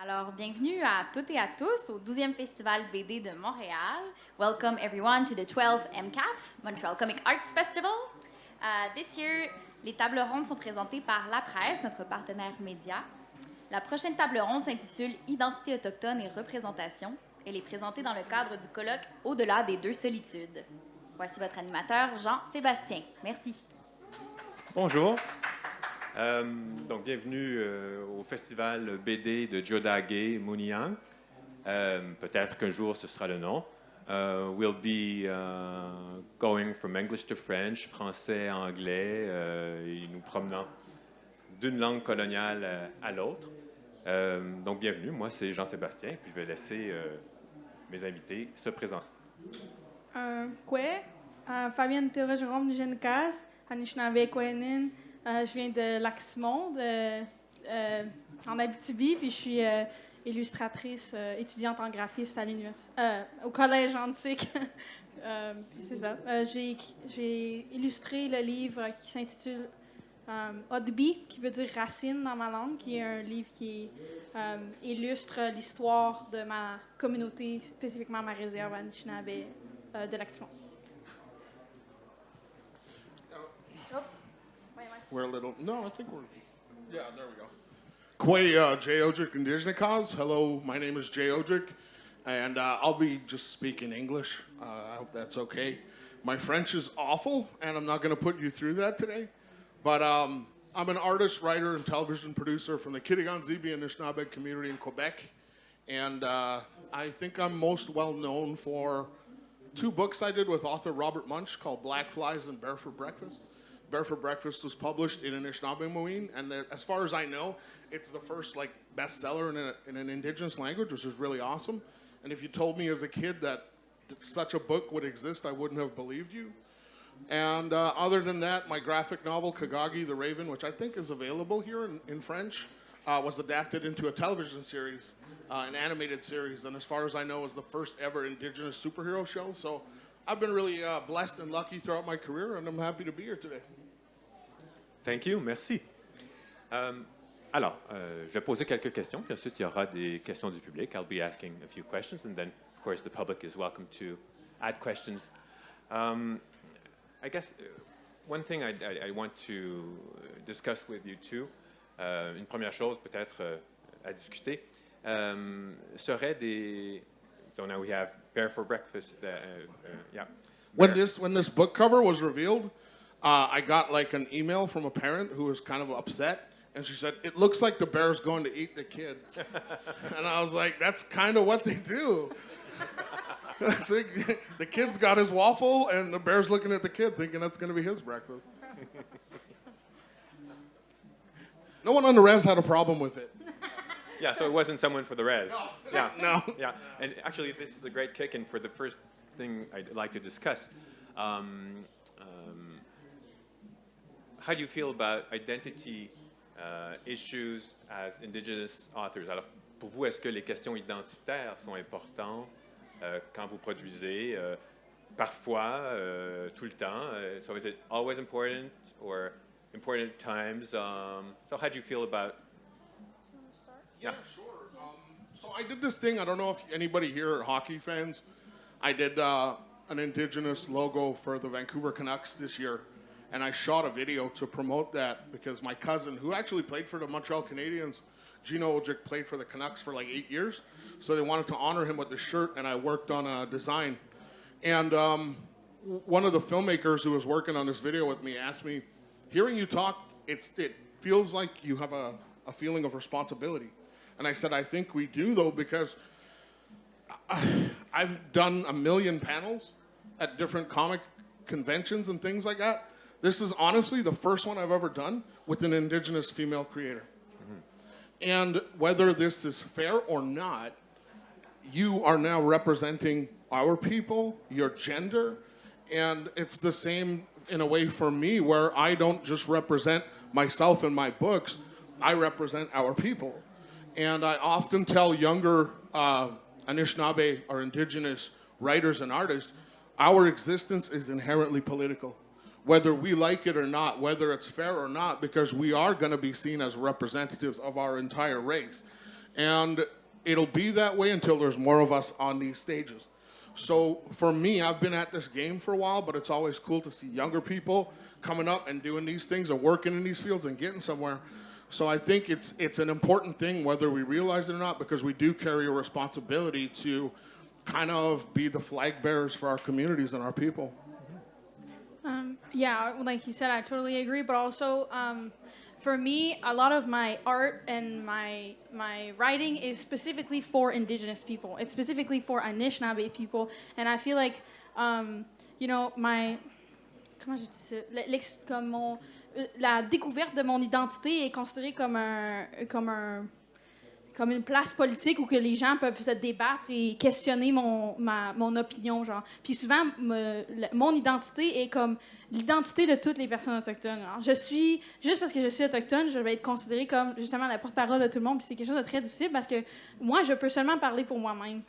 Alors, bienvenue à toutes et à tous au 12e Festival BD de Montréal. Welcome everyone to the 12th MCAF, Montreal Comic Arts Festival. This year, les tables rondes sont présentées par la Presse, notre partenaire média. La prochaine table ronde s'intitule Identités, Autochtones et représentations. Elle est présentée dans le cadre du colloque Au-delà des deux solitudes. Voici votre animateur, Jean Sébastien. Merci. Bonjour. Donc, bienvenue au Festival BD de 𝘗𝘳𝘗𝘬𝘓 𝘗𝘕𝘓. Peut-être qu'un jour ce sera le nom. We'll be going from English to French, français, anglais, et nous promenant d'une langue coloniale à l'autre. Donc, bienvenue. Moi, c'est Jean Sébastien, puis je vais laisser mes invités se présenter. Qu'est, Fabienne Théoret-Jerome 𝘗𝘗𝘗𝘦, Anishinaabe 𝘗𝘗𝘬𝘓. Je viens de 𝘗𝘢𝘗𝘗𝘦 en Abitibi, puis je suis illustratrice, étudiante en graphisme au collège antique. C'est ça. J'ai illustré le livre qui s'intitule 𝘗𝘗𝘗𝘦, qui veut dire racine dans ma langue, qui est un livre qui illustre l'histoire de ma communauté, spécifiquement ma réserve Anishinaabe de 𝘗𝘗𝘗𝘓. Oops. We're a little, no, I think we're, yeah, there we go. 𝘗𝘢𝘳𝘐𝘗𝘓 𝘗𝑰𝑔 𝘉𝑗𝑔. Hello, my name is 𝘗𝘳𝑗g, and I'll be just speaking English. I hope that's okay. My French is awful, and I'm not going to put you through that today. But I'm an artist, writer, and television producer from the 𝘗𝘰𝘯𝘵 𝘗𝘬𝘓 Anishinaabe community in Quebec. And I think I'm most well known for two books I did with author Robert Munsch called Black Flies and Bear for Breakfast. Bear for Breakfast was published in 𝘱𝘉𝘗𝑚𝑜𝑖𝑛, and as far as I know, it's the first bestseller in an Indigenous language, which is really awesome. And if you told me as a kid that such a book would exist, I wouldn't have believed you. And other than that, my graphic novel, 𝘗𝘗𝘗𝘓 the Raven, which I think is available here in French, was adapted into a television series, an animated series, and as far as I know, is the first ever Indigenous superhero show. So I've been really blessed and lucky throughout my career, and I'm happy to be here today. Thank you, merci. Alors, je vais poser quelques questions, puis ensuite il y aura des questions du public. I'll be asking a few questions, and then, of course, the public is welcome to add questions. I guess one thing I want to discuss with you two, une première chose peut-être à discuter, serait des... So now we have Bear for Breakfast. Yeah. When this book cover was revealed, I got an email from a parent who was kind of upset, and she said, "It looks like the bear's going to eat the kids." And I was like, "That's kind of what they do." The kid's got his waffle, and the bear's looking at the kid, thinking that's going to be his breakfast. No one on the res had a problem with it. Yeah, so it wasn't someone for the res. No. Yeah. No. Yeah, and actually, this is a great kick-in for the first thing I'd like to discuss. How do you feel about identity issues as Indigenous authors? Alors, pour vous, est-ce que les questions identitaires sont importantes quand vous produisez, parfois, tout le temps? So is it always important or important at times? So how do you feel about... Yeah, sure. So I did this thing. I don't know if anybody here are hockey fans. I did an Indigenous logo for the Vancouver Canucks this year, and I shot a video to promote that because my cousin, who actually played for the Montreal Canadiens, Gino Ojic, played for the Canucks for 8 years. So they wanted to honor him with the shirt, and I worked on a design. And one of the filmmakers who was working on this video with me asked me, hearing you talk, it feels like you have a feeling of responsibility. And I said, I think we do, though, because I've done 1 million panels at different comic conventions and things like that. This is honestly the first one I've ever done with an Indigenous female creator. Mm-hmm. And whether this is fair or not, you are now representing our people, your gender, and it's the same in a way for me, where I don't just represent myself and my books, I represent our people. And I often tell younger Anishinaabe or Indigenous writers and artists, our existence is inherently political, whether we like it or not, whether it's fair or not, because we are going to be seen as representatives of our entire race. And it'll be that way until there's more of us on these stages. So for me, I've been at this game for a while, but it's always cool to see younger people coming up and doing these things and working in these fields and getting somewhere. So I think it's an important thing, whether we realize it or not, because we do carry a responsibility to kind of be the flag bearers for our communities and our people. Yeah, like you said, I totally agree. But also, for me, a lot of my art and my writing is specifically for Indigenous people. It's specifically for Anishinaabe people. And I feel like, you know, comment je dis ça? La découverte de mon identité est considérée comme une place politique où que les gens peuvent se débattre et questionner mon opinion, genre. Puis souvent, mon identité est comme l'identité de toutes les personnes autochtones. Alors, juste parce que je suis autochtone, je vais être considérée comme justement la porte-parole de tout le monde. Puis c'est quelque chose de très difficile parce que moi, je peux seulement parler pour moi-même.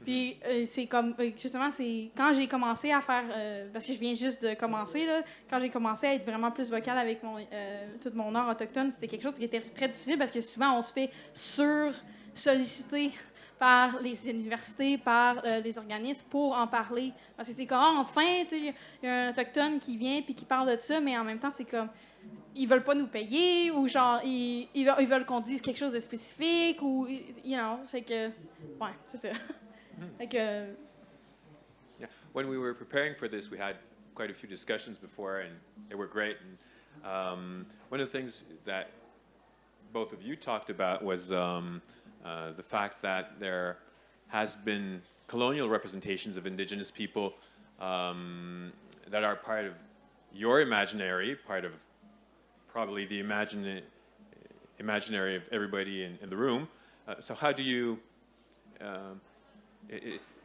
Puis c'est comme, justement, c'est quand j'ai commencé à faire, parce que je viens juste de commencer, là, quand j'ai commencé à être vraiment plus vocale avec tout mon art autochtone, c'était quelque chose qui était très difficile parce que souvent, on se fait solliciter par les universités, par les organismes pour en parler. Parce que c'est comme, enfin, il y a un autochtone qui vient puis qui parle de ça, mais en même temps, c'est comme, ils veulent pas nous payer ou genre, ils veulent qu'on dise quelque chose de spécifique ou, you know, fait que, ouais, c'est ça. Fait que... Yeah. When we were preparing for this, we had quite a few discussions before, and they were great. And one of the things that both of you talked about was the fact that there has been colonial representations of Indigenous people that are part of your imaginary, part of probably the imaginary of everybody in the room. So how do you,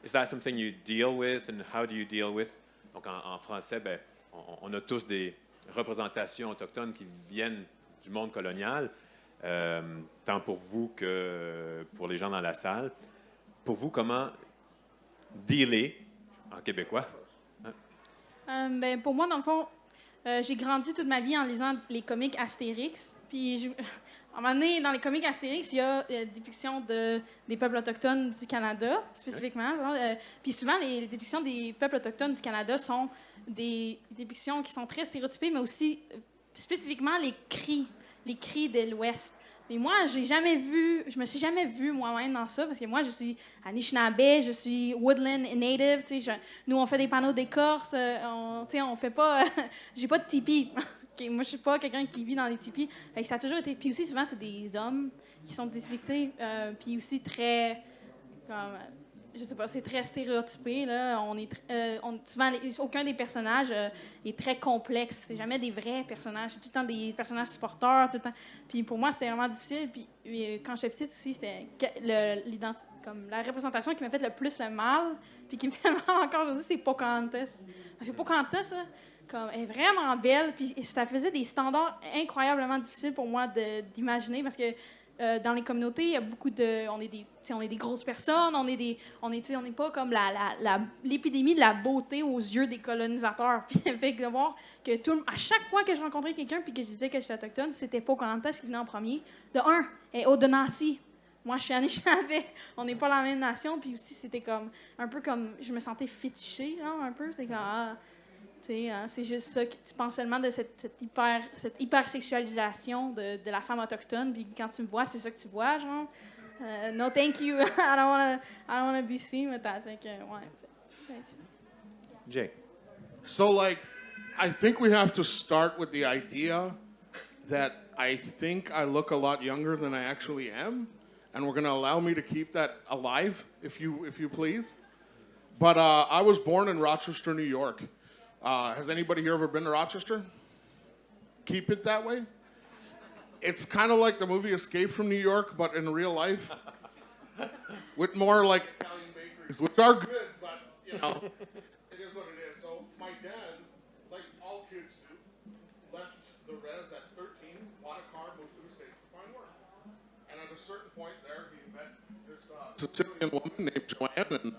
is that something you deal with, and how do you deal with? Donc en français, ben, on a tous des représentations autochtones qui viennent du monde colonial. Tant pour vous que pour les gens dans la salle. Pour vous, comment dealer en québécois? Ben, pour moi, dans le fond, j'ai grandi toute ma vie en lisant les comics Astérix. Puis, à un moment donné, dans les comics Astérix, il y a des dépictions des peuples autochtones du Canada, spécifiquement. Puis souvent, les dépictions des peuples autochtones du Canada sont des dépictions qui sont très stéréotypées, mais aussi spécifiquement les cris de l'Ouest. Mais moi, je me suis jamais vue moi-même dans ça, parce que moi, je suis Anishinaabe, je suis woodland native, nous, on fait des panneaux d'écorce, on fait pas... j'ai pas de tipi. Okay, moi, je suis pas quelqu'un qui vit dans les tipis. Fait que ça a toujours été... Puis aussi, souvent, c'est des hommes qui sont dépictés, puis aussi très... Comme, je sais pas, c'est très stéréotypé, là. Souvent, aucun des personnages est très complexe. C'est jamais des vrais personnages. C'est tout le temps des personnages supporters, tout le temps. Puis pour moi, c'était vraiment difficile. Puis quand j'étais petite aussi, c'était comme la représentation qui m'a fait le plus le mal, puis qui me fait mal encore aujourd'hui, c'est Pocahontas. Parce que Pocahontas, là, comme, elle est vraiment belle, puis ça faisait des standards incroyablement difficiles pour moi d'imaginer, parce que dans les communautés, il y a beaucoup de... On est des grosses personnes, on n'est pas comme l'épidémie de la beauté aux yeux des colonisateurs. Puis avec de voir que à chaque fois que je rencontrais quelqu'un puis que je disais que j'étais autochtone, c'était Pocahontas qui venait en premier. De un, elle est 𝘗𝘗𝘗𝘓. Moi, je suis Anishinaabe. On n'est pas la même nation. Puis aussi, c'était comme un peu comme... Je me sentais fétichée, genre, un peu. C'est comme... c'est juste ça, tu penses seulement de cette hypersexualisation de la femme autochtone, puis quand tu me vois, c'est ça que tu vois, genre. No, thank you, I don't wanna be seen with that. Ouais. Jay. So, like, I think we have to start with the idea that I think I look a lot younger than I actually am, and we're going to allow me to keep that alive, if you please. But I was born in Rochester, New York. Has anybody here ever been to Rochester? Keep it that way. It's kind of like the movie Escape from New York, but in real life, with more like Italian bakeries, which are good, but you know, it is what it is. So my dad, like all kids do, left the res at 13, bought a car, moved to the States to find work. And at a certain point there, he met this Sicilian woman named Joanne, and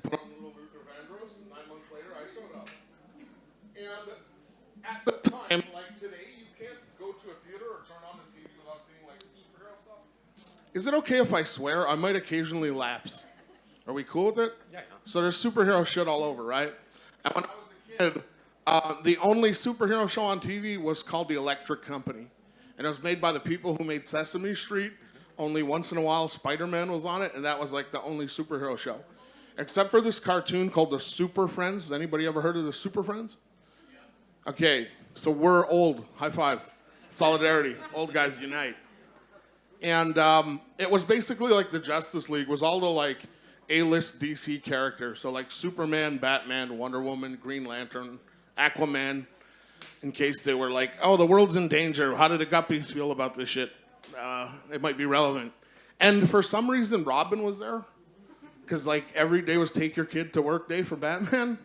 put on a little Luther Vandross, and 9 months later, I showed up. And at the time, like today, you can't go to a theater or turn on the TV without seeing like some superhero stuff. Is it okay if I swear? I might occasionally lapse. Are we cool with it? Yeah. So there's superhero shit all over, right? And when I was a kid, the only superhero show on TV was called The Electric Company. And it was made by the people who made Sesame Street. Only once in a while Spider-Man was on it, and that was like the only superhero show. Except for this cartoon called the Super Friends. Has anybody ever heard of the Super Friends? Okay, so we're old. High fives. Solidarity. Old guys unite. And it was basically like the Justice League. It was all the like A-list DC characters. So like Superman, Batman, Wonder Woman, Green Lantern, Aquaman. In case they were like, oh, the world's in danger. How did the guppies feel about this shit? It might be relevant. And for some reason, Robin was there. Because like every day was take your kid to work day for Batman.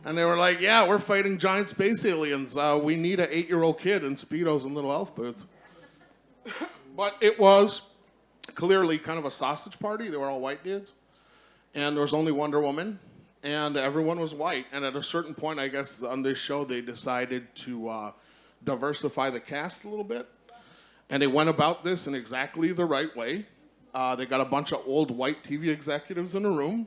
And they were like, yeah, we're fighting giant space aliens. We need an 8-year-old kid in Speedos and little elf boots. But it was clearly kind of a sausage party. They were all white dudes. And there was only Wonder Woman. And everyone was white. And at a certain point, I guess, on this show, they decided to diversify the cast a little bit. And they went about this in exactly the right way. They got a bunch of old white TV executives in a room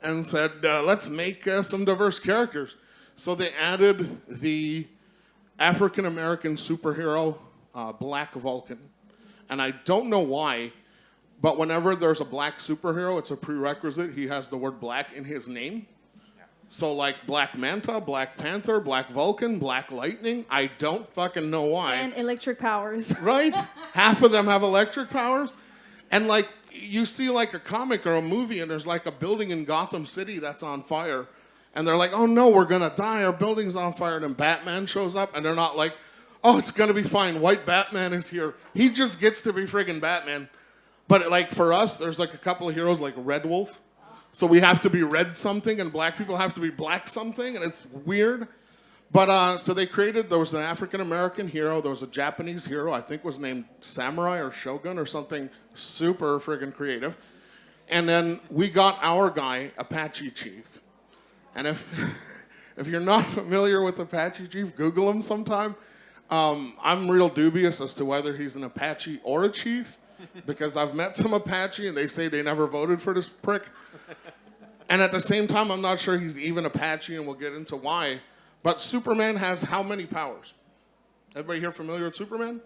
and said, let's make some diverse characters. So they added the African-American superhero, Black Vulcan. And I don't know why, but whenever there's a black superhero, it's a prerequisite. He has the word black in his name. So like Black Manta, Black Panther, Black Vulcan, Black Lightning. I don't fucking know why. And electric powers. Right? Half of them have electric powers. And like you see like a comic or a movie and there's like a building in Gotham City that's on fire. And they're like, oh no, we're going to die. Our building's on fire. And then Batman shows up and they're not like, oh, it's going to be fine. White Batman is here. He just gets to be friggin' Batman. But like for us, there's like a couple of heroes like Red Wolf. So we have to be red something and black people have to be black something. And it's weird. But so they created, there was an African-American hero. There was a Japanese hero, I think was named Samurai or Shogun or something super friggin' creative. And then we got our guy, Apache Chief. And if you're not familiar with Apache Chief, Google him sometime. I'm real dubious as to whether he's an Apache or a chief, because I've met some Apache and they say they never voted for this prick. And at the same time, I'm not sure he's even Apache, and we'll get into why. But Superman has how many powers? Everybody here familiar with Superman?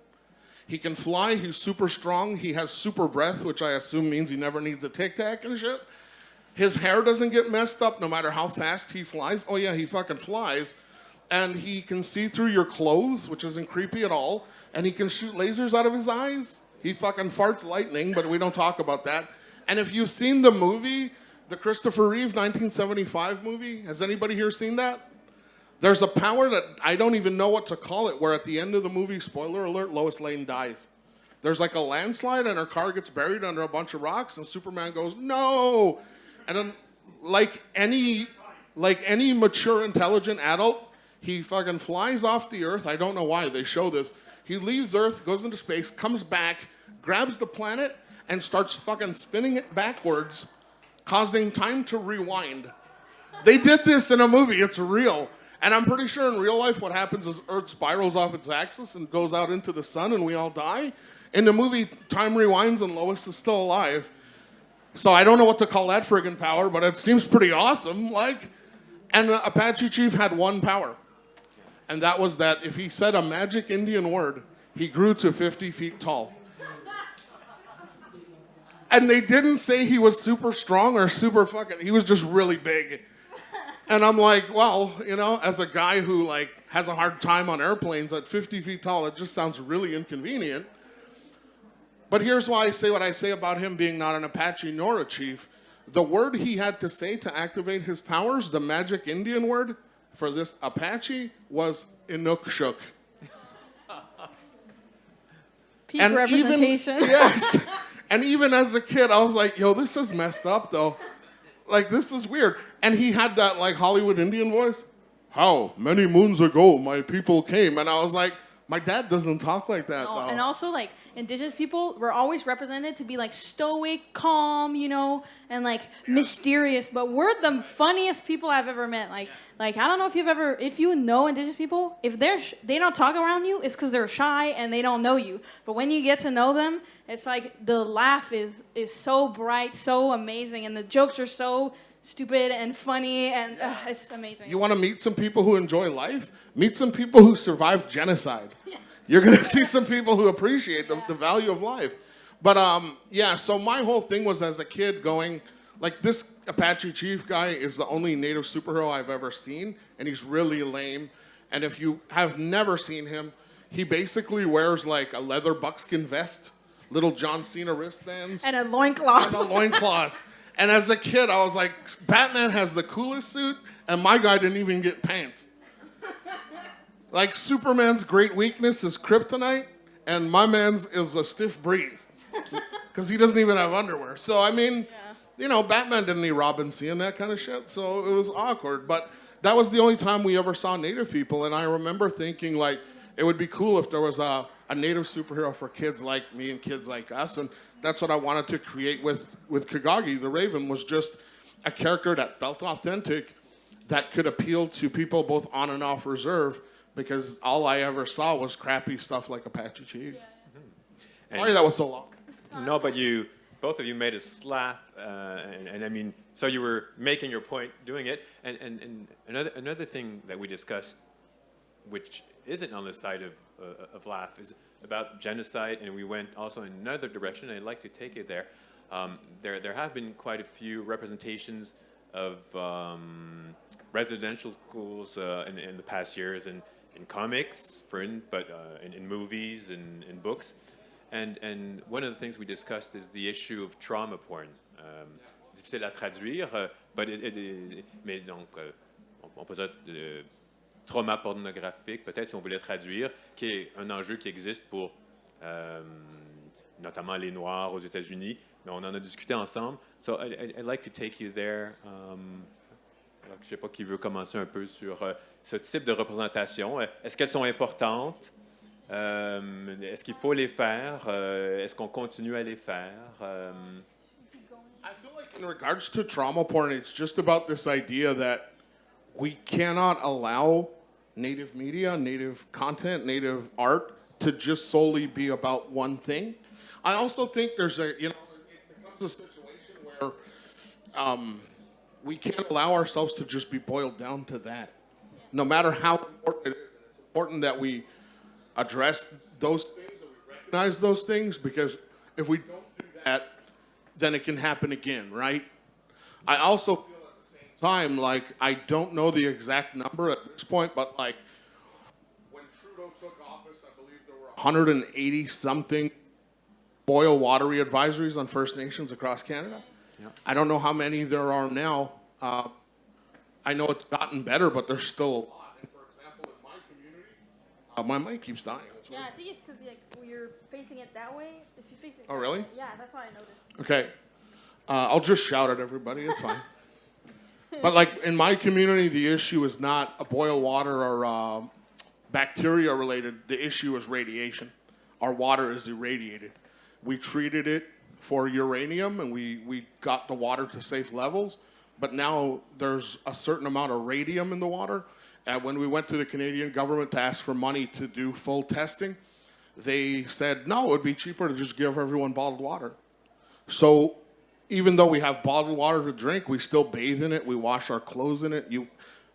He can fly, he's super strong, he has super breath, which I assume means he never needs a Tic Tac and shit. His hair doesn't get messed up no matter how fast he flies. Oh yeah, he fucking flies. And he can see through your clothes, which isn't creepy at all. And he can shoot lasers out of his eyes. He fucking farts lightning, but we don't talk about that. And if you've seen the movie, the Christopher Reeve 1975 movie, has anybody here seen that? There's a power that I don't even know what to call it, where at the end of the movie, spoiler alert, Lois Lane dies. There's like a landslide and her car gets buried under a bunch of rocks and Superman goes, no! And then like any mature, intelligent adult, he fucking flies off the earth. I don't know why they show this. He leaves Earth, goes into space, comes back, grabs the planet, and starts fucking spinning it backwards, causing time to rewind. They did this in a movie. It's real. And I'm pretty sure in real life what happens is Earth spirals off its axis and goes out into the sun and we all die. In the movie, time rewinds and Lois is still alive. So I don't know what to call that friggin' power, but it seems pretty awesome. And Apache Chief had one power. And that was that if he said a magic Indian word, he grew to 50 feet tall. And they didn't say he was super strong or super fucking, he was just really big. And I'm like, well, you know, as a guy who like has a hard time on airplanes at 50 feet tall, it just sounds really inconvenient. But here's why I say what I say about him being not an Apache nor a chief. The word he had to say to activate his powers, the magic Indian word for this Apache, was 𝘗𝘗𝘗. Peak representation. Yes. And even as a kid, I was like, yo, this is messed up, though. Like, this is weird. And he had that, like, Hollywood Indian voice. How many moons ago my people came. And I was like, My dad doesn't talk like that, No, though. and also, like, Indigenous people were always represented to be, like, stoic, calm, you know, and, like, mysterious. But we're the funniest people I've ever met. Like, I don't know if you know Indigenous people, if they don't talk around you, it's because they're shy and they don't know you. But when you get to know them, it's like the laugh is so bright, so amazing, and the jokes are so stupid and funny, and it's amazing. You want to meet some people who enjoy life? Meet some people who survived genocide. Yeah. You're going to see some people who appreciate the value of life. But, so my whole thing was as a kid going, like, this Apache Chief guy is the only Native superhero I've ever seen, and he's really lame. And if you have never seen him, he basically wears, like, a leather buckskin vest, little John Cena wristbands. And a loincloth. And a loincloth. And as a kid, I was like, Batman has the coolest suit, and my guy didn't even get pants. Like, Superman's great weakness is kryptonite, and my man's is a stiff breeze. Because he doesn't even have underwear. So, I mean, you know, Batman didn't need Robin seeing that kind of shit, so it was awkward. But that was the only time we ever saw Native people, and I remember thinking, like, it would be cool if there was a Native superhero for kids like me and kids like us, and that's what I wanted to create with 𝘗𝘗𝘓. The Raven was just a character that felt authentic, that could appeal to people both on and off reserve, because all I ever saw was crappy stuff like Apache Chief. Yeah. Mm-hmm. Sorry that was so long. No, but both of you made us laugh, and I mean, so you were making your point doing it. And another thing that we discussed, which isn't on the side of laugh, is about genocide, and we went also in another direction, and I'd like to take it there. There have been quite a few representations of residential schools in the past years, and in comics, but in movies and in books. And one of the things we discussed is the issue of trauma porn. Difficile à traduire, mais donc, on peut dire trauma pornographique, peut-être si on voulait traduire, qui est un enjeu qui existe pour notamment les Noirs aux États-Unis, mais on en a discuté ensemble. So I'd like to take you there. Alors, je ne sais pas qui veut commencer un peu sur ce type de représentation. Est-ce qu'elles sont importantes? Est-ce qu'il faut les faire? Est-ce qu'on continue à les faire? I feel like in regards to trauma porn, it's just about this idea that we cannot allow Native media, Native content, Native art to just solely be about one thing. I also think there's it becomes a situation where we can't allow ourselves to just be boiled down to that. No matter how important it is, it's important that we address those things, that we recognize those things, because if we don't do that, then it can happen again, right? I also feel at the same time, like, I don't know the exact number at this point, but, like, when Trudeau took office, I believe there were 180-something boil watery advisories on First Nations across Canada. Yeah. I don't know how many there are now. I know it's gotten better, but there's still a lot. And for example, in my community, my mic keeps dying. That's I think it's because you're facing it that way. If you face it that really? way, yeah, that's what I noticed. Okay. I'll just shout at everybody. It's fine. But, like, in my community, the issue is not a boil water or bacteria related. The issue is radiation. Our water is irradiated. We treated it for uranium, and we got the water to safe levels. But now there's a certain amount of radium in the water. And when we went to the Canadian government to ask for money to do full testing, they said, no, it would be cheaper to just give everyone bottled water. So even though we have bottled water to drink, we still bathe in it. We wash our clothes in it.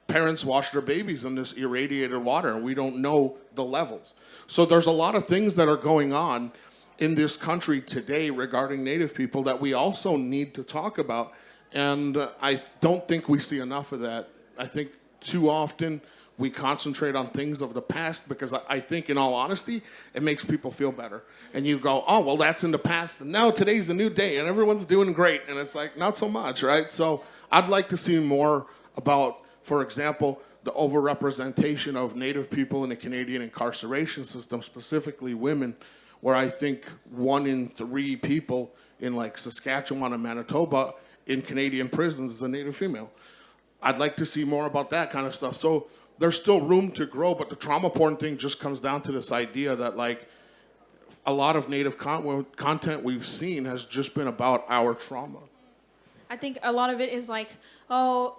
Parents wash their babies in this irradiated water, and we don't know the levels. So there's a lot of things that are going on in this country today regarding Native people that we also need to talk about. And I don't think we see enough of that. I think too often we concentrate on things of the past because I think, in all honesty, it makes people feel better. And you go, oh, well, that's in the past, and now today's a new day, and everyone's doing great. And it's like, not so much, right? So I'd like to see more about, for example, the overrepresentation of Native people in the Canadian incarceration system, specifically women, where I think 1 in 3 people in, like, Saskatchewan and Manitoba in Canadian prisons is a Native female. I'd like to see more about that kind of stuff. So there's still room to grow, but the trauma porn thing just comes down to this idea that, like, a lot of Native content we've seen has just been about our trauma. I think a lot of it is like, oh,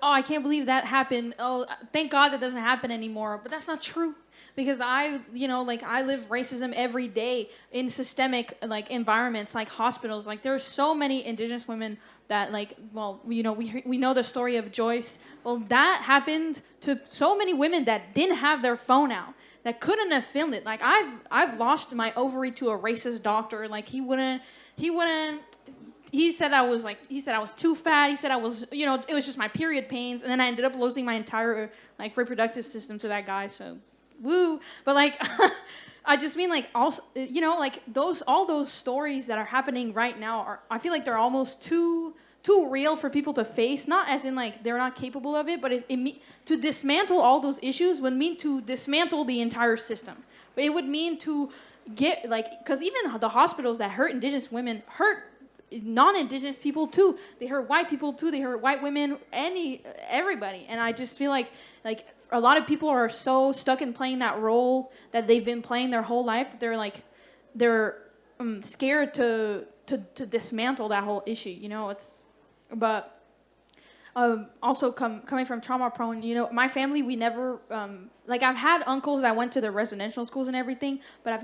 I can't believe that happened. Oh, thank God that doesn't happen anymore. But that's not true. Because I live racism every day in systemic, like, environments, like hospitals. Like, there's so many Indigenous women that, like, well, we know the story of Joyce. Well, that happened to so many women that didn't have their phone out, that couldn't have filmed it. Like, I've lost my ovary to a racist doctor. Like, he said I was too fat. He said I was, it was just my period pains. And then I ended up losing my entire, like, reproductive system to that guy. So, woo. But, like, I just mean, like, also, like, all those stories that are happening right now I feel like they're almost too real for people to face. Not as in, like, they're not capable of it, but to dismantle all those issues would mean to dismantle the entire system. But it would mean to get, like, because even the hospitals that hurt Indigenous women hurt non-Indigenous people too. They hurt white people too. They hurt white women, everybody. And I just feel like a lot of people are so stuck in playing that role that they've been playing their whole life that they're scared to dismantle that whole issue. But also coming from trauma prone, my family, we never I've had uncles that went to the residential schools and everything, but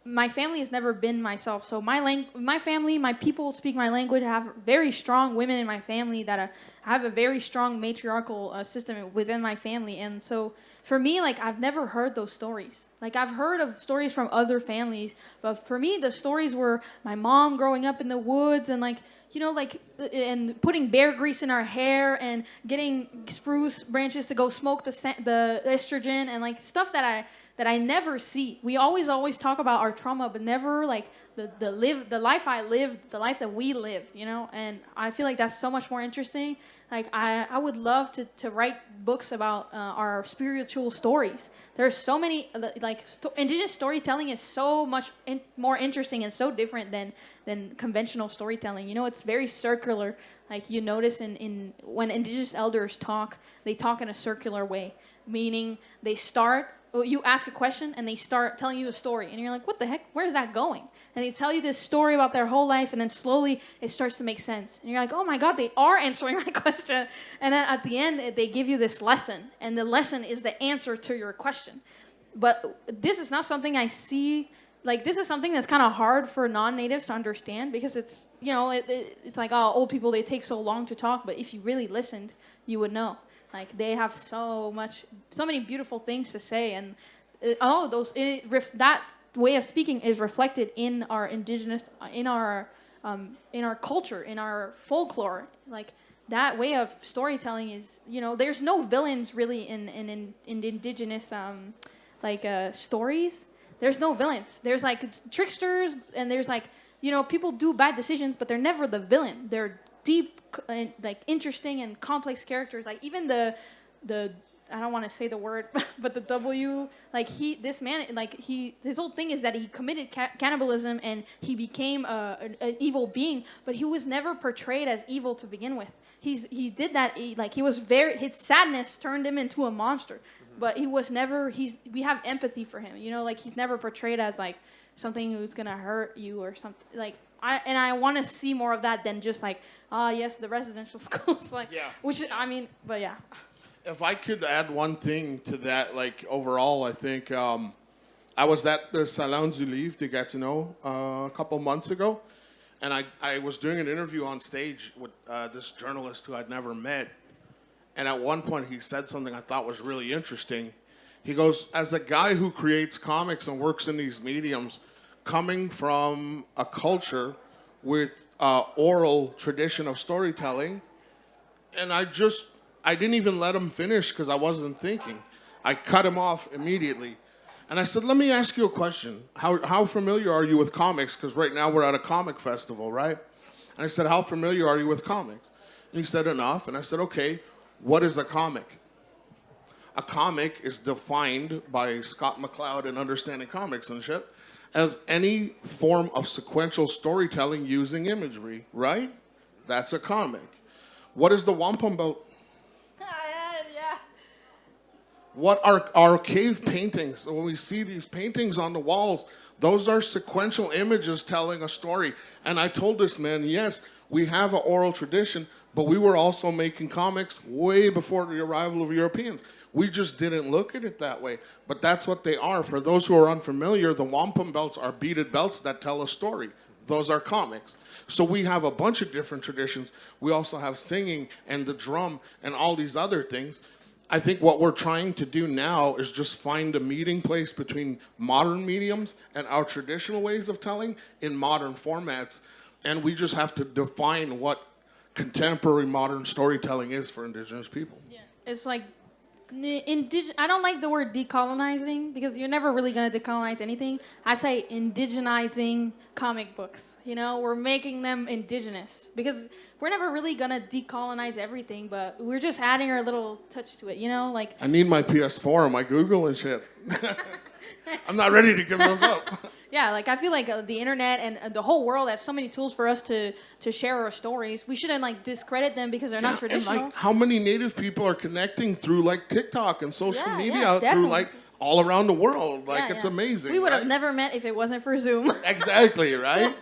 my family has never been myself. So my family, my people speak my language. I have very strong women in my family that have a very strong matriarchal system within my family. And so for me, like, I've never heard those stories. Like, I've heard of stories from other families, but for me, the stories were my mom growing up in the woods and, like, and putting bear grease in our hair and getting spruce branches to go smoke the estrogen and, like, stuff that I never see. We always talk about our trauma, but never, like, the life I lived, the life that we live, And I feel like that's so much more interesting. Like, I would love to write books about our spiritual stories. There's so many, Indigenous storytelling is so much more interesting and so different than conventional storytelling. It's very circular. Like, you notice in when Indigenous elders talk, they talk in a circular way, meaning they start. You ask a question and they start telling you a story and you're like, what the heck? Where's that going? And they tell you this story about their whole life and then slowly it starts to make sense. And you're like, oh my God, they are answering my question. And then at the end, they give you this lesson and the lesson is the answer to your question. But this is not something I see. Like, this is something that's kind of hard for non-natives to understand because it's, it's like, oh, old people, they take so long to talk. But if you really listened, you would know. Like, they have so many beautiful things to say, and all of those, that way of speaking is reflected in our Indigenous, in our culture, in our folklore. Like, that way of storytelling is, there's no villains really in Indigenous stories. There's no villains. There's, like, tricksters, and there's, like, people do bad decisions, but they're never the villain. They're deep, like, interesting and complex characters. Like, even the I don't want to say the word, but the W, like, his whole thing is that he committed cannibalism and he became an evil being, but he was never portrayed as evil to begin with. He did that, his sadness turned him into a monster, but he was never, we have empathy for him, like, he's never portrayed as, like, something who's gonna hurt you or something, like, I want to see more of that than just, like, yes, the residential schools, like, yeah. Which, I mean, but yeah. If I could add one thing to that, like, overall, I think I was at the Salon du Livre de Gatineau a couple months ago, and I was doing an interview on stage with this journalist who I'd never met, and at one point he said something I thought was really interesting. He goes, as a guy who creates comics and works in these mediums, coming from a culture with oral tradition of storytelling, and I didn't even let him finish because I wasn't thinking. I cut him off immediately. And I said, let me ask you a question. How familiar are you with comics? Because right now we're at a comic festival, right? And I said, how familiar are you with comics? And he said, enough. And I said, okay, what is a comic? A comic is defined by Scott McCloud in Understanding Comics and shit as any form of sequential storytelling using imagery, right? That's a comic. What is the wampum boat? what are our cave paintings? When we see these paintings on the walls, those are sequential images telling a story. And I told this man, yes, we have an oral tradition, but we were also making comics way before the arrival of Europeans. We just didn't look at it that way. But that's what they are. For those who are unfamiliar, the wampum belts are beaded belts that tell a story. Those are comics. So we have a bunch of different traditions. We also have singing and the drum and all these other things. I think what we're trying to do now is just find a meeting place between modern mediums and our traditional ways of telling in modern formats. And we just have to define what contemporary modern storytelling is for Indigenous people. Yeah. It's like, I don't like the word decolonizing because you're never really going to decolonize anything. I say indigenizing comic books. You know, we're making them indigenous because we're never really going to decolonize everything, but we're just adding our little touch to it, you know? Like, I need my PS4 and my Google and shit. I'm not ready to give those up. Yeah, like I feel like the internet and the whole world has so many tools for us to share our stories. We shouldn't like discredit them because they're not traditional. And like how many Native people are connecting through like TikTok and social media definitely. through like all around the world. Like it's amazing. We would have right? never met if it wasn't for Zoom. Exactly, right?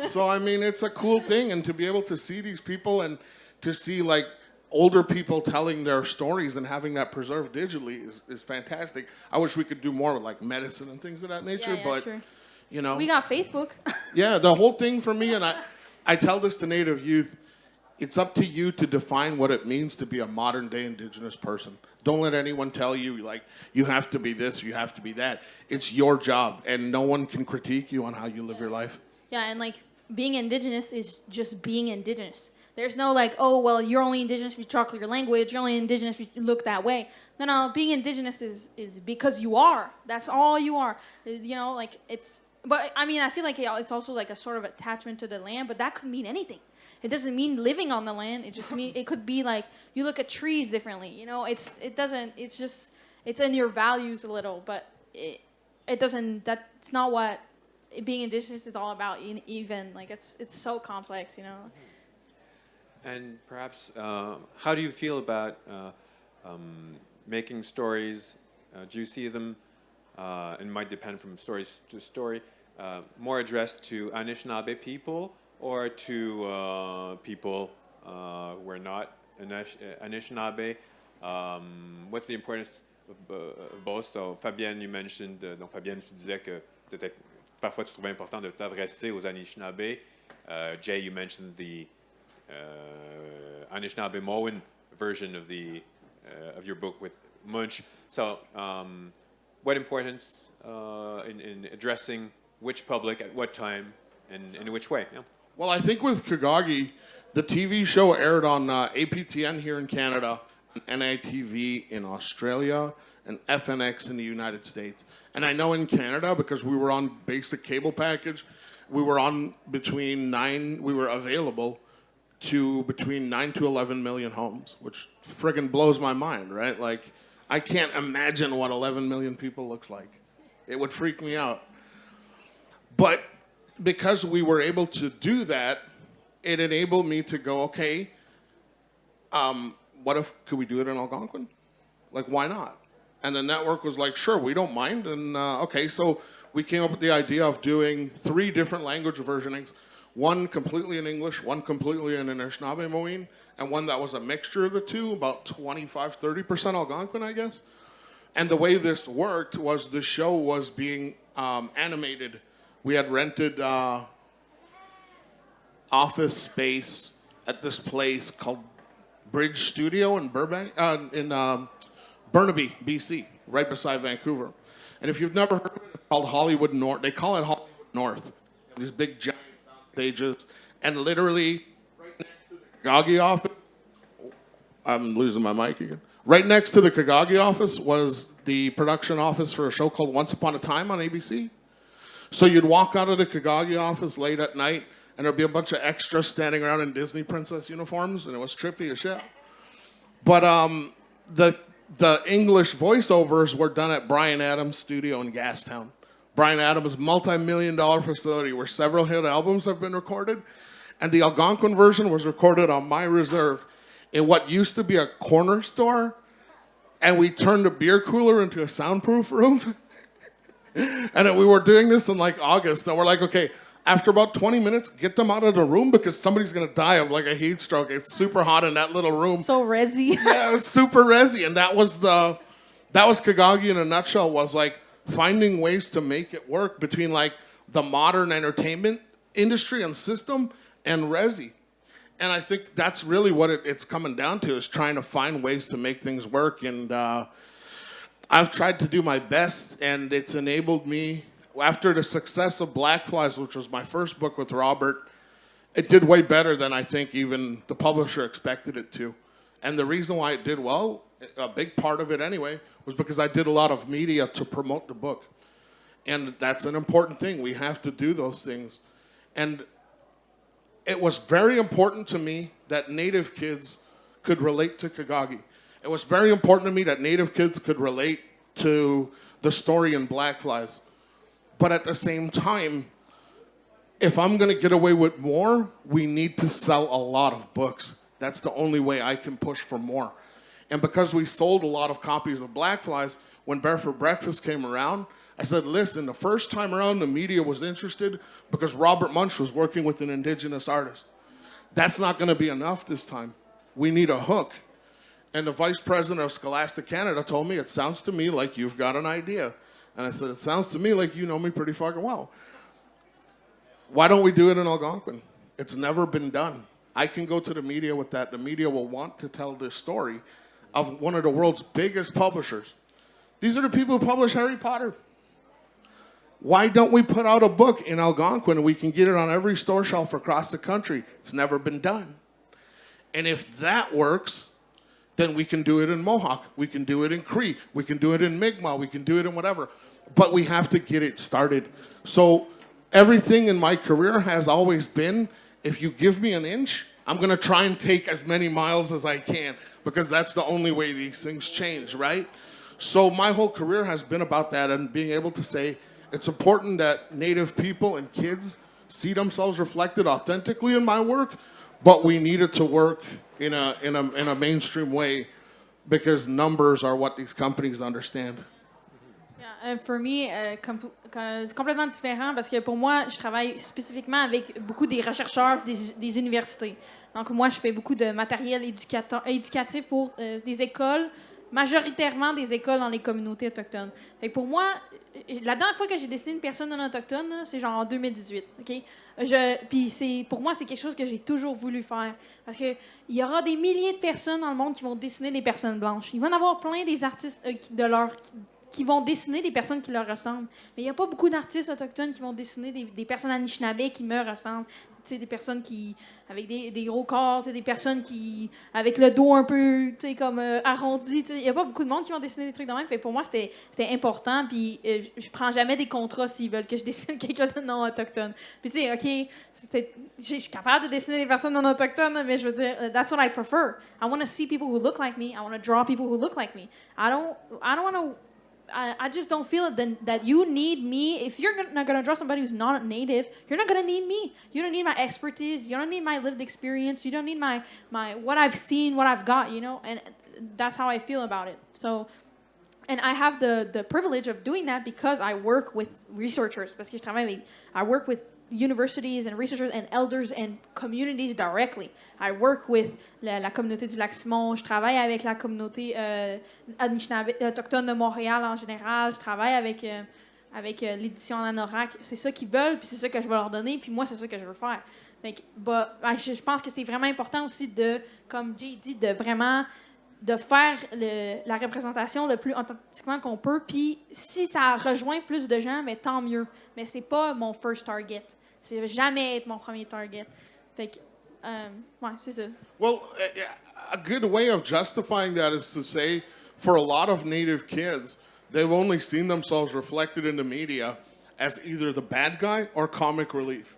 So I mean, it's a cool thing, and to be able to see these people and to see like older people telling their stories and having that preserved digitally is fantastic. I wish we could do more with like medicine and things of that nature, but true. You know, we got Facebook. Yeah, the whole thing for me, and I tell this to Native youth, it's up to you to define what it means to be a modern day Indigenous person. Don't let anyone tell you like you have to be this, you have to be that. It's your job, and no one can critique you on how you live your life. Yeah, and like being Indigenous is just being Indigenous. There's no like, oh, well, you're only Indigenous if you talk your language. You're only Indigenous if you look that way. No, being Indigenous is because you are. That's all you are. You know, like it's... But, I mean, I feel like it's also like a sort of attachment to the land, but that could mean anything. It doesn't mean living on the land. It just mean it could be like you look at trees differently. You know, it's in your values a little, but it doesn't, that's not what being Indigenous is all about even. Like, it's so complex, you know. And perhaps, how do you feel about making stories? Do you see them, it might depend from story to story, more addressed to Anishinaabe people or to people who are not Anishinaabe? What's the importance of both? So, Fabienne, you mentioned, donc Fabienne, tu disais que parfois tu trouvais important de t'adresser aux Anishinaabe. Jay, you mentioned the 𝘱𝘂 version of of your book with Munch. So, what importance in addressing which public at what time and in which way? Yeah. Well, I think with 𝘗𝘂𝘗𝘓, the TV show aired on APTN here in Canada, NITV in Australia, and FNX in the United States. And I know in Canada, because we were on basic cable package, we were on we were available to between 9 to 11 million homes, which friggin' blows my mind, right? Like, I can't imagine what 11 million people looks like. It would freak me out. But because we were able to do that, it enabled me to go, okay, could we do it in Algonquin? Like, why not? And the network was like, sure, we don't mind. And okay, so we came up with the idea of doing 3 different language versionings, one completely in English, one completely in Anishinaabe, and one that was a mixture of the two, about 25-30% Algonquin, I guess. And the way this worked was the show was being animated. We had rented office space at this place called Bridge Studio in Burbank, Burnaby, BC, right beside Vancouver. And if you've never heard of it, it's called Hollywood North. They call it Hollywood North. These big giant sound stages, and literally right next to the 𝘗𝘂𝘗𝘗𝘓 office. I'm losing my mic again. Right next to the 𝘗𝘂𝘗𝘗𝘗 office was the production office for a show called Once Upon a Time on ABC. So you'd walk out of the 𝘗𝘗𝘗𝘗𝘗 office late at night, and there'd be a bunch of extras standing around in Disney princess uniforms, and it was trippy as shit. But the English voiceovers were done at Bryan Adams' studio in Gastown. Bryan Adams' multi-million-dollar facility where several hit albums have been recorded. And the Algonquin version was recorded on my reserve in what used to be a corner store and we turned a beer cooler into a soundproof room. And we were doing this in like August, and we're like, okay, after about 20 minutes, get them out of the room because somebody's gonna die of like a heat stroke. It's super hot in that little room. So resi. Yeah, it was super resi, and that was 𝘱𝘗𝘮𝘥 in a nutshell. Was like finding ways to make it work between like the modern entertainment industry and system and resi. And I think that's really what it's coming down to, is trying to find ways to make things work. And I've tried to do my best, and it's enabled me, after the success of Black Flies, which was my first book with Robert, it did way better than I think even the publisher expected it to. And the reason why it did well, a big part of it anyway, was because I did a lot of media to promote the book. And that's an important thing. We have to do those things. And it was very important to me that Native kids could relate to 𝘗𝘗𝘮𝑥. It was very important to me that Native kids could relate to the story in Black Flies. But at the same time, if I'm going to get away with more, we need to sell a lot of books. That's the only way I can push for more. And because we sold a lot of copies of Black Flies, when Bear for Breakfast came around, I said, listen, the first time around the media was interested because Robert Munsch was working with an Indigenous artist. That's not going to be enough this time. We need a hook. And the vice president of Scholastic Canada told me, it sounds to me like you've got an idea. And I said, it sounds to me like you know me pretty fucking well. Why don't we do it in Algonquin? It's never been done. I can go to the media with that. The media will want to tell this story of one of the world's biggest publishers. These are the people who publish Harry Potter. Why don't we put out a book in Algonquin and we can get it on every store shelf across the country? It's never been done. And if that works, then we can do it in Mohawk. We can do it in Cree. We can do it in Mi'kmaq. We can do it in whatever. But we have to get it started. So everything in my career has always been, if you give me an inch, I'm going to try and take as many miles as I can, because that's the only way these things change, right? So my whole career has been about that, and being able to say it's important that Native people and kids see themselves reflected authentically in my work, but we need it to work in a mainstream way, because numbers are what these companies understand. Yeah, for me, c'est complètement différent parce que pour moi, je travaille spécifiquement avec beaucoup des chercheurs des universités. Donc moi, je fais beaucoup de matériel éducatif pour des écoles, majoritairement des écoles dans les communautés autochtones. Fait que pour moi, la dernière fois que j'ai dessiné une personne non autochtone, c'est genre en 2018. OK? Puis pour moi, c'est quelque chose que j'ai toujours voulu faire. Parce qu'il y aura des milliers de personnes dans le monde qui vont dessiner des personnes blanches. Il va y en avoir plein des artistes qui vont dessiner des personnes qui leur ressemblent. Mais il n'y a pas beaucoup d'artistes autochtones qui vont dessiner des personnes anishinabés qui me ressemblent. Tu sais, des personnes avec des gros corps, tu sais, des personnes avec le dos un peu, tu sais, comme arrondi. Il n'y a pas beaucoup de monde qui vont dessiner des trucs de même. Fait pour moi, c'était important. Puis je prends jamais des contrats s'ils veulent que je dessine quelqu'un de non autochtone. Puis tu sais, OK, je suis capable de dessiner des personnes non autochtones, mais je veux dire, that's what I prefer. I want to see people who look like me. I want to draw people who look like me. I don't want to... I just don't feel that you need me. If you're not going to draw somebody who's not native, you're not going to need me. You don't need my expertise. You don't need my lived experience. You don't need my what I've seen, what I've got, you know? And that's how I feel about it. So, and I have the privilege of doing that because I work with researchers. Parce que I work with universities and researchers and elders and communities directly. I work with la communauté du 𝘕𝘓. Je travaille avec la communauté autochtone de Montréal en général. Je travaille avec l'édition en anorak. C'est ça qu'ils veulent, puis c'est ça que je vais leur donner, puis moi, c'est ça que je veux faire. Je pense que c'est vraiment important aussi de, comme Jay dit, de vraiment de faire la représentation le plus authentiquement qu'on peut. Puis si ça rejoint plus de gens, mais tant mieux. Mais c'est pas mon first target. C'est jamais être mon premier target. Fait que, ouais, c'est ça. Well, a good way of justifying that is to say, for a lot of Native kids, they've only seen themselves reflected in the media as either the bad guy or comic relief.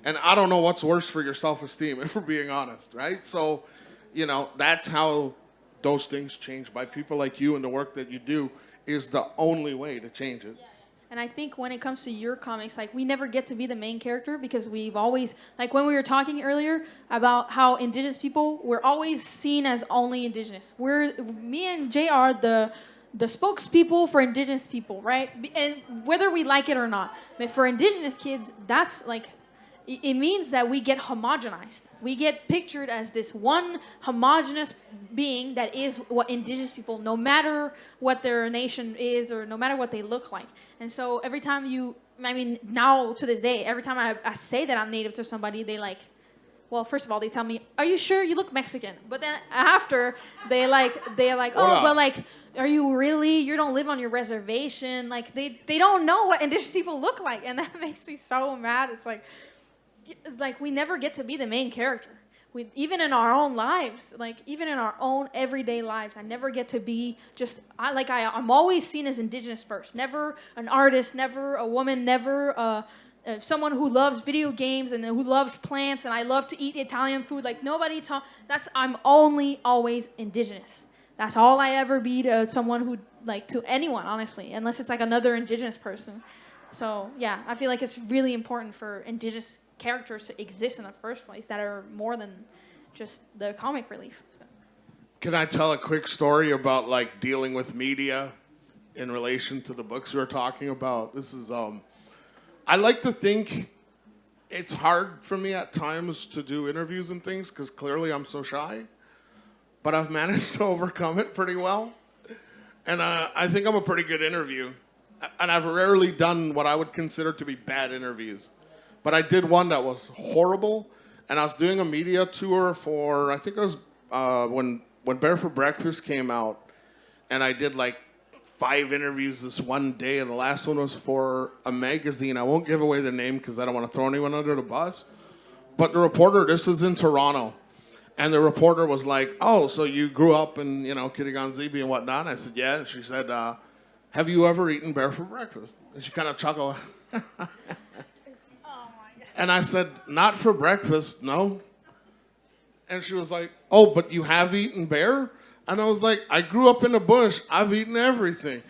And I don't know what's worse for your self-esteem, if we're being honest, right? So, you know, that's how those things change. By people like you and the work that you do is the only way to change it. And I think when it comes to your comics, like, we never get to be the main character because we've always, like, when we were talking earlier about how Indigenous people, we're always seen as only Indigenous. Me and Jay are the spokespeople for Indigenous people, right? And whether we like it or not. But for Indigenous kids, that's like, it means that we get homogenized. We get pictured as this one homogenous being that is what Indigenous people, no matter what their nation is or no matter what they look like. And so every time now to this day, every time I say that I'm Native to somebody, they like, well, first of all, they tell me, are you sure you look Mexican? But then after, they're like, oh, but like, are you really? You don't live on your reservation. Like, they don't know what Indigenous people look like. And that makes me so mad. It's like we never get to be the main character. Even in our own lives, like even in our own everyday lives, I never get to be I'm always seen as Indigenous first. Never an artist, never a woman, never someone who loves video games and who loves plants, and I love to eat Italian food. Like I'm only always Indigenous. That's all I ever be to someone who, like, to anyone, honestly, unless it's like another Indigenous person. So yeah, I feel like it's really important for Indigenous characters to exist in the first place that are more than just the comic relief. So. Can I tell a quick story about like dealing with media in relation to the books we were talking about? This is I like to think it's hard for me at times to do interviews and things because clearly I'm so shy, but I've managed to overcome it pretty well. And I think I'm a pretty good interview. And I've rarely done what I would consider to be bad interviews. But I did one that was horrible, and I was doing a media tour for, I think it was when Bear for Breakfast came out, and I did like 5 interviews this one day, and the last one was for a magazine. I won't give away the name because I don't want to throw anyone under the bus. But the reporter, this was in Toronto, and the reporter was like, oh, so you grew up in, 𝘗𝘗𝘓𝘕 and whatnot? I said, yeah. And she said, have you ever eaten bear for breakfast? And she kind of chuckled. And I said, not for breakfast, no. And she was like, oh, but you have eaten bear? And I was like, I grew up in the bush. I've eaten everything.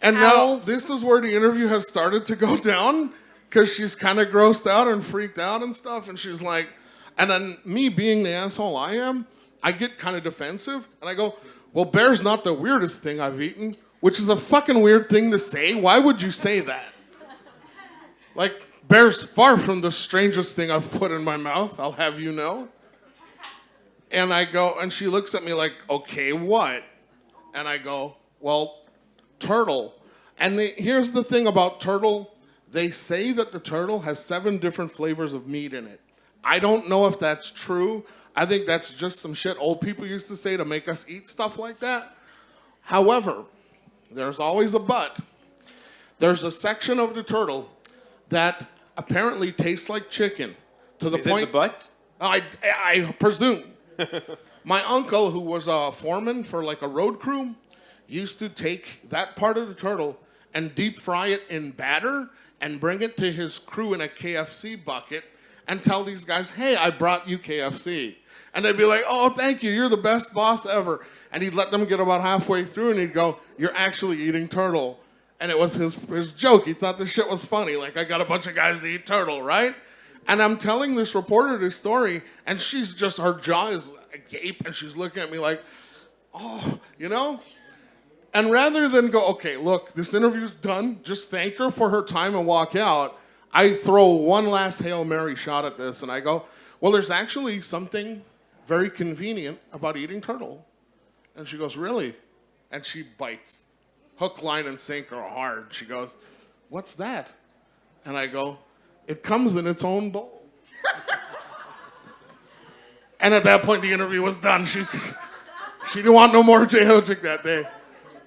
And now this is where the interview has started to go down because she's kind of grossed out and freaked out and stuff. And she's like, and then me being the asshole I am, I get kind of defensive. And I go, well, bear's not the weirdest thing I've eaten, which is a fucking weird thing to say. Why would you say that? Like, bear's far from the strangest thing I've put in my mouth, I'll have you know. And I go, and she looks at me like, okay, what? And I go, well, turtle. And here's the thing about turtle. They say that the turtle has 7 different flavors of meat in it. I don't know if that's true. I think that's just some shit old people used to say to make us eat stuff like that. However, there's always a but. There's a section of the turtle that apparently tastes like chicken. To the point. Is it the butt? I presume. My uncle, who was a foreman for like a road crew, used to take that part of the turtle and deep fry it in batter and bring it to his crew in a KFC bucket and tell these guys, hey, I brought you KFC. And they'd be like, oh, thank you, you're the best boss ever. And he'd let them get about halfway through and he'd go, you're actually eating turtle. And it was his joke. He thought this shit was funny. Like, I got a bunch of guys to eat turtle, right? And I'm telling this reporter this story, and she's just, her jaw is agape, and she's looking at me like, oh, you know? And rather than go, okay, look, this interview's done, just thank her for her time and walk out, I throw one last Hail Mary shot at this, and I go, well, there's actually something very convenient about eating turtle. And she goes, really? And she bites. Hook, line, and sinker hard. She goes, what's that? And I go, it comes in its own bowl. And at that point, the interview was done. She didn't want no more 𝘗𝘗𝘓𝘗𝘓 that day.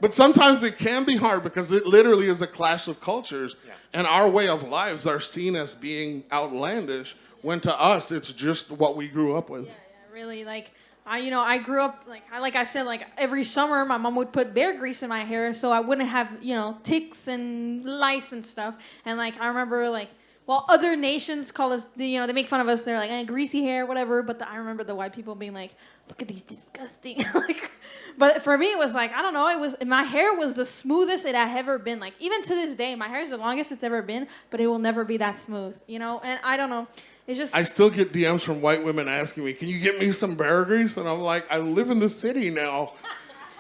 But sometimes it can be hard because it literally is a clash of cultures. Yeah. And our way of lives are seen as being outlandish when to us, it's just what we grew up with. Yeah, really. Like, I grew up, like I said, every summer my mom would put bear grease in my hair so I wouldn't have, ticks and lice and stuff. And, I remember, other nations call us, they make fun of us. They're like, greasy hair, whatever. But I remember the white people being like, look at these disgusting. But for me, it was like, I don't know, my hair was the smoothest it had ever been. Like, even to this day, my hair is the longest it's ever been, but it will never be that smooth, you know? And I don't know. It's just... I still get DMs from white women asking me, can you get me some bear grease? And I'm like, I live in the city now.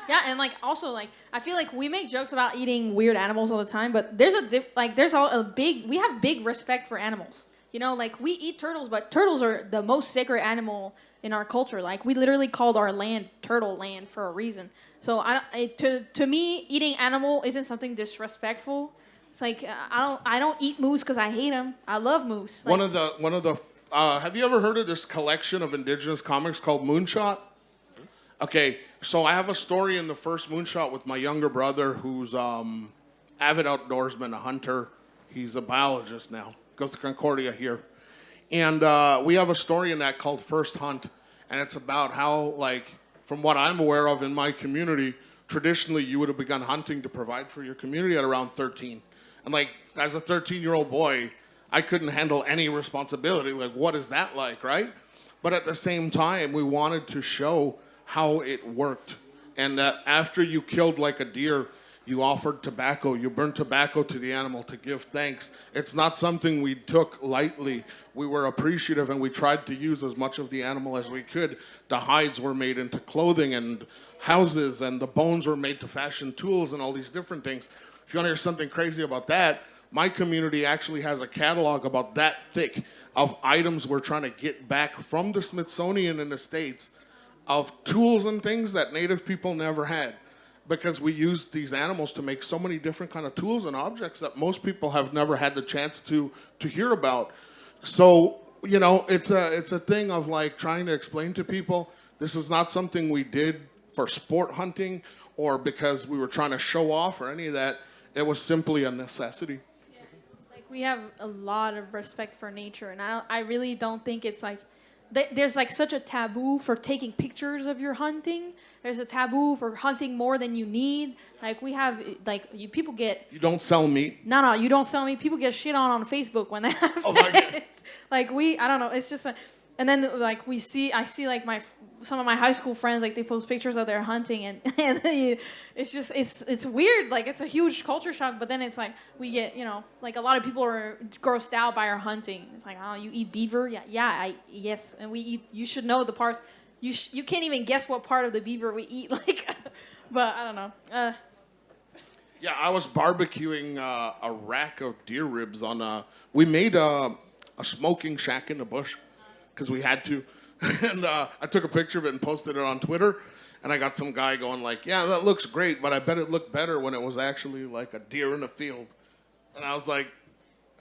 Yeah, and like also like I feel like we make jokes about eating weird animals all the time, but we have big respect for animals. You know, like we eat turtles, but turtles are the most sacred animal in our culture. Like we literally called our land Turtle Land for a reason. So to me, eating animal isn't something disrespectful. It's like I don't eat moose because I hate them. I love moose. Like, One of the have you ever heard of this collection of indigenous comics called Moonshot? Okay, so I have a story in the first Moonshot with my younger brother who's avid outdoorsman, a hunter. He's a biologist now. Goes to Concordia here. And we have a story in that called First Hunt. And it's about how, like, from what I'm aware of in my community, traditionally you would have begun hunting to provide for your community at around 13. And, like, as a 13-year-old boy, I couldn't handle any responsibility. Like, what is that like, right? But at the same time, we wanted to show how it worked, and that after you killed like a deer, you offered tobacco, you burned tobacco to the animal to give thanks. It's not something we took lightly. We were appreciative, and we tried to use as much of the animal as we could. The hides were made into clothing and houses, and the bones were made to fashion tools and all these different things. If you want to hear something crazy about that, my community actually has a catalog about that thick of items we're trying to get back from the Smithsonian in the States, of tools and things that Native people never had, because we use these animals to make so many different kind of tools and objects that most people have never had the chance to hear about. So, you know, it's a thing of like trying to explain to people this is not something we did for sport hunting or because we were trying to show off or any of that. It was simply a necessity. Yeah. Like we have a lot of respect for nature, and I really don't think it's like there's like such a taboo for taking pictures of your hunting. There's a taboo for hunting more than you need. Like we have, like people get. You don't sell meat. No, you don't sell meat. People get shit on Facebook when they have. Oh my God. Like I don't know. It's just and then like I see like some of my high school friends, like they post pictures of their hunting, and it's just it's weird. Like it's a huge culture shock. But then it's like we get, you know, like a lot of people are grossed out by our hunting. It's like, oh, you eat beaver? Yes, and we eat. You should know the parts. You can't even guess what part of the beaver we eat. Like, but I don't know. Yeah, I was barbecuing a rack of deer ribs on we made a smoking shack in the bush because we had to. And I took a picture of it and posted it on Twitter. And I got some guy going like, yeah, that looks great, but I bet it looked better when it was actually like a deer in the field. And I was like,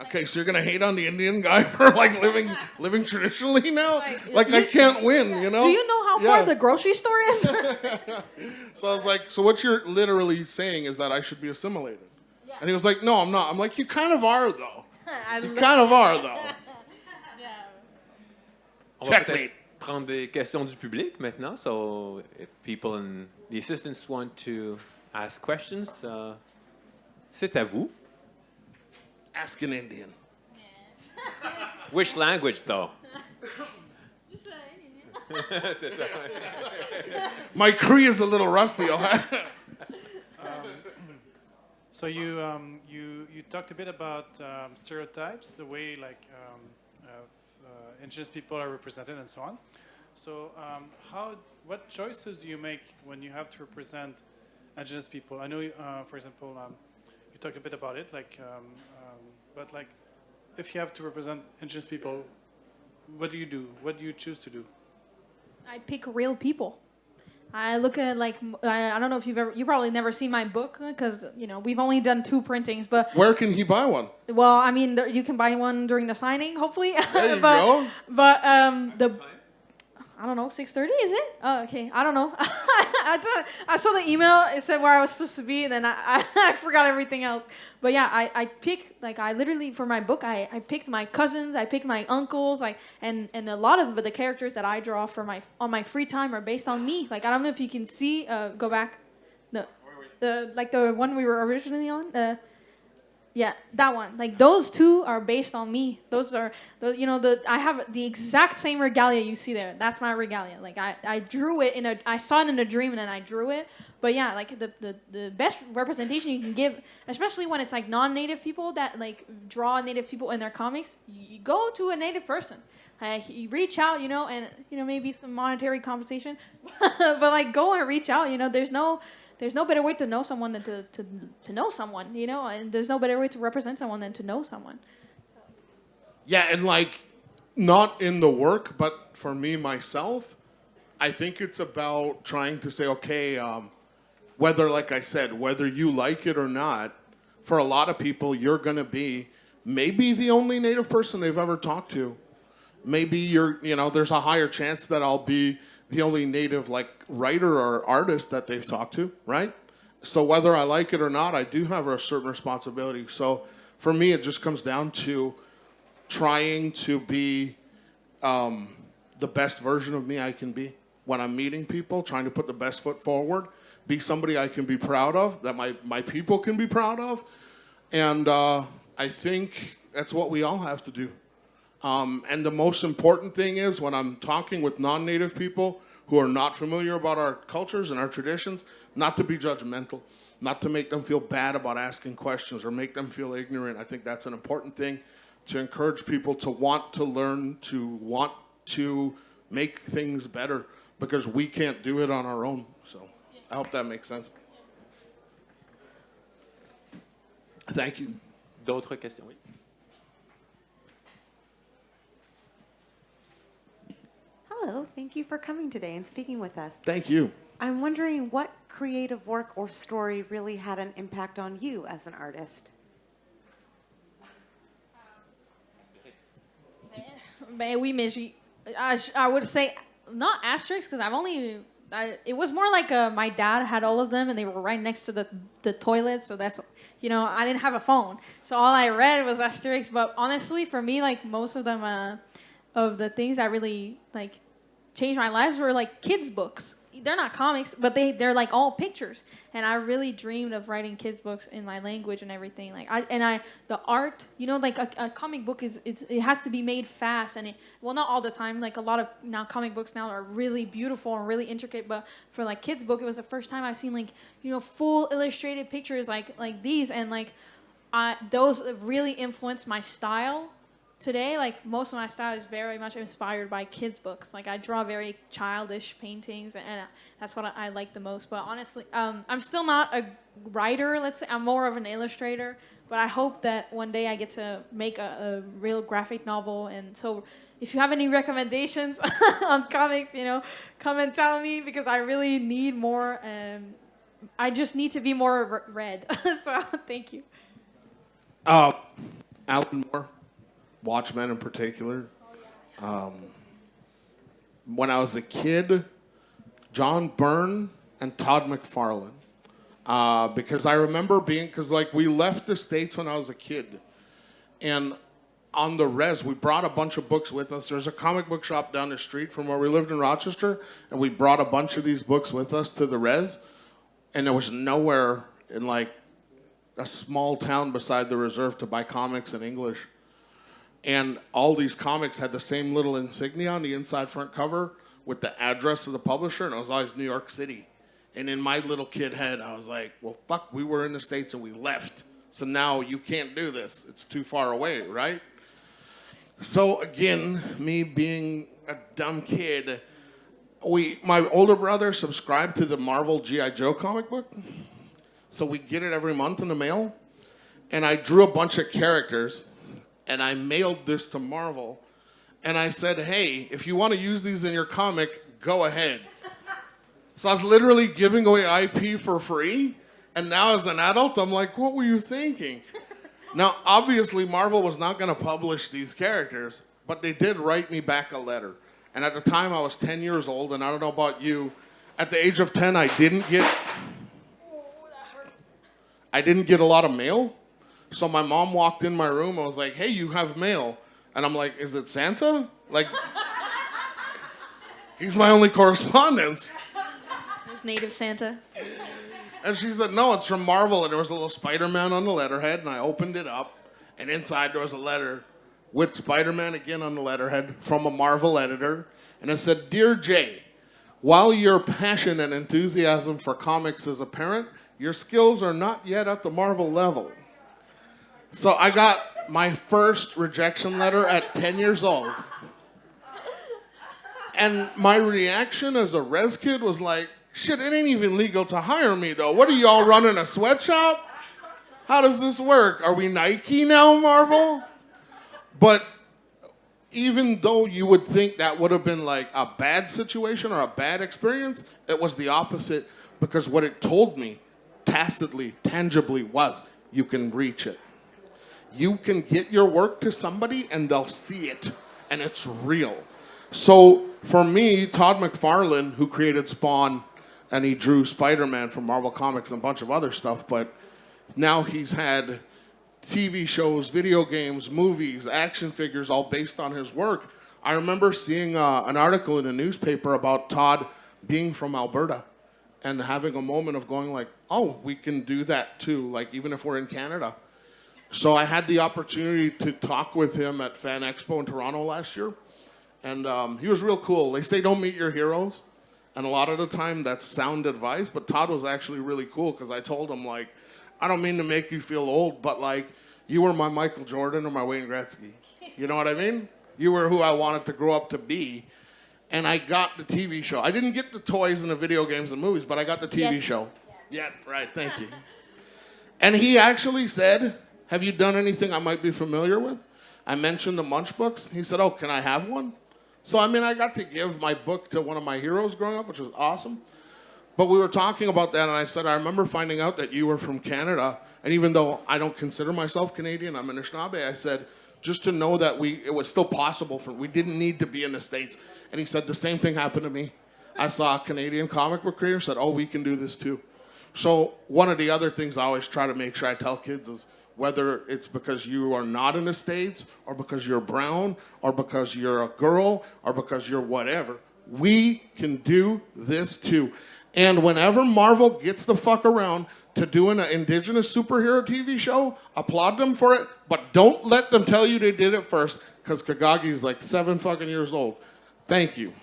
okay, so you're going to hate on the Indian guy for like living traditionally now? Like I can't win, you know? Do you know how far the grocery store is? So I was like, so what you're literally saying is that I should be assimilated. Yeah. And he was like, no, I'm not. I'm like, you kind of are, though. You kind of are, though. On va peut-être prendre des questions du public maintenant. So if people and the assistants want to ask questions, c'est à vous. Ask an Indian. Yes. Which language, though? Just Indian. C'est ça. My Cree is a little rusty. So you talked a bit about stereotypes, the way like indigenous people are represented and so on. So what choices do you make when you have to represent indigenous people? I know, for example, you talked a bit about it, like, but like, if you have to represent indigenous people, what do you do? What do you choose to do? I pick real people. I look at like I don't know if you probably never seen my book because you know we've only done 2 printings, but where can he buy one? Well, I mean you can buy one during the signing, hopefully. There you go. But I don't know, 6:30 is it? Oh, okay, I don't know. I saw the email. It said where I was supposed to be, and then I forgot everything else. But yeah, I picked like I literally for my book I picked my cousins, I picked my uncles, like and a lot of the characters that I draw for on my free time are based on me. Like I don't know if you can see. Go back, the like the one we were originally on. Yeah, that one. Like those two are based on me. Those are, I have the exact same regalia you see there. That's my regalia. Like I drew it I saw it in a dream and then I drew it. But yeah, like the best representation you can give, especially when it's like non-native people that like draw native people in their comics, you go to a native person. You reach out, and maybe some monetary compensation, but like go and reach out. There's no better way to know someone than to know someone, and there's no better way to represent someone than to know someone. Yeah, and like not in the work, but for me myself, I think it's about trying to say, okay, whether, like I said, whether you like it or not, for a lot of people, you're going to be maybe the only native person they've ever talked to. Maybe there's a higher chance that I'll be the only native like writer or artist that they've talked to, right? So whether I like it or not, I do have a certain responsibility. So for me, it just comes down to trying to be the best version of me I can be when I'm meeting people, trying to put the best foot forward, be somebody I can be proud of, that my people can be proud of. And I think that's what we all have to do. And the most important thing is when I'm talking with non-native people who are not familiar about our cultures and our traditions, not to be judgmental, not to make them feel bad about asking questions or make them feel ignorant. I think that's an important thing, to encourage people to want to learn, to want to make things better, because we can't do it on our own. So I hope that makes sense. Thank you. D'autres questions? Oui. Hello, thank you for coming today and speaking with us. Thank you. I'm wondering what creative work or story really had an impact on you as an artist? I would say not asterisks, because it was more like my dad had all of them and they were right next to the toilet, so that's, I didn't have a phone, so all I read was asterisks. But honestly, for me, like most of them, of the things that really like changed my lives were like kids books. They're not comics, but they're like all pictures. And I really dreamed of writing kids books in my language and everything. Like the art, like a comic book it has to be made fast, and not all the time. Like a lot of now comic books now are really beautiful and really intricate. But for like kids book, it was the first time I've seen like full illustrated pictures like these, and like those really influenced my style. Today, like most of my style is very much inspired by kids' books. Like I draw very childish paintings, and that's what I like the most. But honestly, I'm still not a writer. Let's say I'm more of an illustrator. But I hope that one day I get to make a real graphic novel. And so, if you have any recommendations on comics, come and tell me, because I really need more. I just need to be more read. So thank you. Alan Moore. Watchmen in particular. When I was a kid, John Byrne and Todd McFarlane. Because I remember because like we left the States when I was a kid. And on the res, we brought a bunch of books with us. There's a comic book shop down the street from where we lived in Rochester, and we brought a bunch of these books with us to the res. And there was nowhere in like a small town beside the reserve to buy comics in English. And all these comics had the same little insignia on the inside front cover with the address of the publisher, and it was always New York City. And in my little kid head, I was like, well, fuck, we were in the States and we left. So now you can't do this. It's too far away, right? So again, me being a dumb kid, my older brother subscribed to the Marvel G.I. Joe comic book. So we get it every month in the mail. And I drew a bunch of characters. And I mailed this to Marvel, and I said, hey, if you want to use these in your comic, go ahead. So I was literally giving away IP for free, and now as an adult, I'm like, what were you thinking? Now, obviously, Marvel was not going to publish these characters, but they did write me back a letter. And at the time, I was 10 years old, and I don't know about you, at the age of 10, I didn't get a lot of mail. So my mom walked in my room and was like, hey, you have mail. And I'm like, is it Santa? Like, he's my only correspondence. Native Santa. And she said, no, it's from Marvel. And there was a little Spider-Man on the letterhead, and I opened it up, and inside there was a letter with Spider-Man again on the letterhead from a Marvel editor. And it said, Dear Jay, while your passion and enthusiasm for comics is apparent, your skills are not yet at the Marvel level. So I got my first rejection letter at 10 years old. And my reaction as a res kid was like, shit, it ain't even legal to hire me, though. What are y'all running, a sweatshop? How does this work? Are we Nike now, Marvel? But even though you would think that would have been like a bad situation or a bad experience, it was the opposite, because what it told me tacitly, tangibly was, you can reach it. You can get your work to somebody and they'll see it, and it's real. So for me, Todd McFarlane, who created Spawn, and he drew Spider-Man from Marvel Comics and a bunch of other stuff, but now he's had TV shows, video games, movies, action figures, all based on his work. I remember seeing an article in a newspaper about Todd being from Alberta and having a moment of going like, oh, we can do that too, like even if we're in Canada. So I had the opportunity to talk with him at Fan Expo in Toronto last year, and he was real cool. They say don't meet your heroes. And a lot of the time, that's sound advice, but Todd was actually really cool because I told him, like, I don't mean to make you feel old, but, like, you were my Michael Jordan or my Wayne Gretzky. You know what I mean? You were who I wanted to grow up to be. And I got the TV show. I didn't get the toys and the video games and movies, but I got the TV show. Yeah, right, thank you. And he actually said, have you done anything I might be familiar with? I mentioned the Munch books. He said, oh, can I have one? So, I mean, I got to give my book to one of my heroes growing up, which was awesome. But we were talking about that, and I said, I remember finding out that you were from Canada. And even though I don't consider myself Canadian, I'm an Anishinaabe, I said, just to know that it was still possible we didn't need to be in the States. And he said, the same thing happened to me. I saw a Canadian comic book creator, said, oh, we can do this too. So one of the other things I always try to make sure I tell kids is, whether it's because you are not in the States, or because you're brown, or because you're a girl, or because you're whatever, we can do this too. And whenever Marvel gets the fuck around to doing an Indigenous superhero TV show, applaud them for it, but don't let them tell you they did it first, because Kagagi's like 7 fucking years old. Thank you.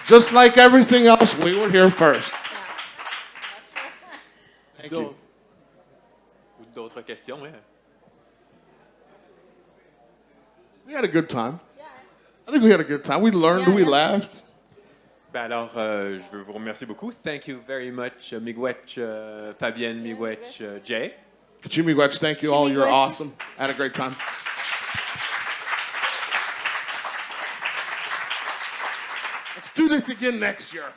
Just like everything else, we were here first. Thank you. D'autres questions? Hein? We had a good time. I think we had a good time. We learned, we laughed. Ben alors, je veux vous remercier beaucoup. Thank you very much, 𝘕𝘓𝘗, Fabienne, 𝘕𝘓𝘗, Jay. 𝘕𝘓𝘗, 𝘕𝘓𝘗, thank you all. You're awesome. Had a great time. Let's do this again next year.